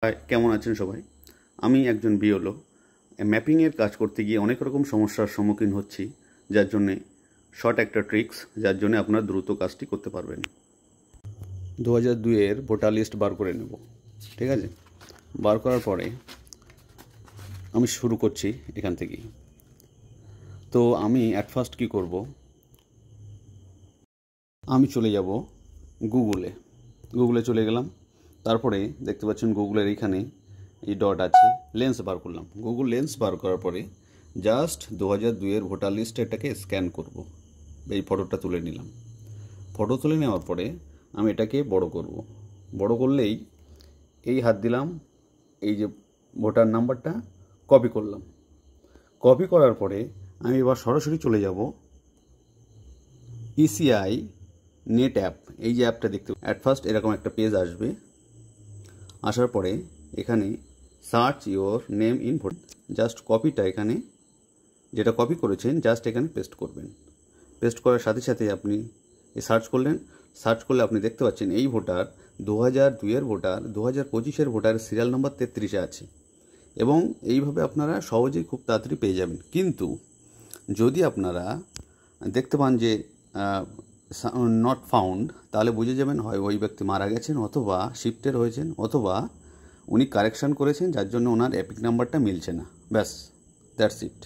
High, কেমন আছেন সবাই? আমি একজন বিওলো। ম্যাপিংয়ের কাজ করতে গিয়ে অনেক রকম সমস্যার সম্মুখীন হচ্ছি, যার জন্যে শর্ট একটা ট্রিক্স, যার জন্য আপনারা দ্রুত কাজটি করতে পারবেন। 2002-এর ভোটার লিস্ট বার করে নেব, ঠিক আছে? বার করার পরে আমি শুরু করছি এখান থেকেই। তো আমি অ্যাট ফার্স্ট কী করব, আমি চলে যাব গুগলে চলে গেলাম। তারপরে দেখতে পাচ্ছেন গুগলের এইখানে এই ডট আছে, লেন্স বার করলাম। গুগল লেন্স বার করার পরে জাস্ট 2002-এর ভোটার লিস্ট এটাকে স্ক্যান করব। এই ফটোটা তুলে নিলাম। ফটো তুলে নেওয়ার পরে আমি এটাকে বড় করব। বড় করলেই এই হাত দিলাম, এই যে ভোটার নাম্বারটা কপি করলাম। কপি করার পরে আমি এবার সরাসরি চলে যাব ইসিআই নেট অ্যাপ। এই যে অ্যাপটা দেখতে অ্যাট ফার্স্ট এরকম একটা পেজ আসবে। আসার পরে এখানে search your name in vote, just কপিটা এখানে যেটা কপি করেছেন জাস্ট এখানে পেস্ট করবেন। পেস্ট করার সাথে সাথে আপনি সার্চ করলেন। সার্চ করলে আপনি দেখতে পাচ্ছেন এই ভোটার 2002-এর ভোটার 2025-এর ভোটারের সিরিয়াল নাম্বার 33-এ আছে, এবং এইভাবে আপনারা সহজেই খুব তাড়াতাড়ি পেয়ে যাবেন। কিন্তু যদি আপনারা দেখতে পান যে নট ফাউন্ড, তাহলে বুঝে যাবেন হয় ওই ব্যক্তি মারা গেছেন, অথবা শিফটের হয়েছেন, অথবা উনি কারেকশান করেছেন, যার জন্য ওনার এপিক নাম্বারটা মিলছে না। ব্যাস, দ্যাটস ইট।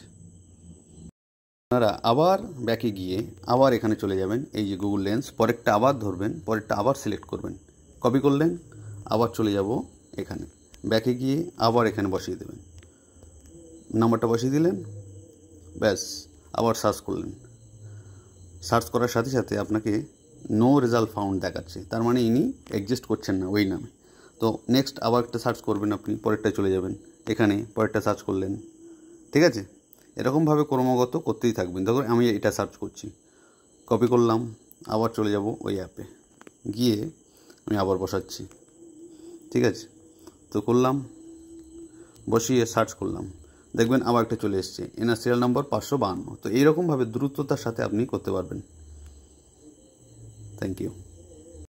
আপনারা আবার ব্যাকে গিয়ে আবার এখানে চলে যাবেন, এই যে গুগল লেন্স, পরেরটা আবার ধরবেন, পরেরটা আবার সিলেক্ট করবেন। কপি করলেন, আবার চলে যাব এখানে, ব্যাকে গিয়ে আবার এখানে বসিয়ে দেবেন, নাম্বারটা বসিয়ে দিলেন, ব্যাস। আবার সার্চ করলেন। সার্চ করার সাথে সাথে আপনাকে নো রেজাল্ট ফাউন্ড দেখাচ্ছে, তার মানে ইনি এক্সিস্ট করছেন না ওই নামে। তো নেক্সট আবার একটা সার্চ করবেন, আপনি পরেরটায় চলে যাবেন, এখানে পরেরটা সার্চ করলেন, ঠিক আছে? এরকমভাবে ক্রমাগত করতেই থাকবেন। দেখুন আমি এটা সার্চ করছি, কপি করলাম, আবার চলে যাব ওই অ্যাপে, গিয়ে আমি আবার বসাচ্ছি, ঠিক আছে? তো করলাম, বসিয়ে সার্চ করলাম, দেখবেন আবার একটা চলে এসছে, এনার সিরিয়াল নম্বর 552। তো এইরকমভাবে দ্রুততার সাথে আপনি করতে পারবেন। Thank you.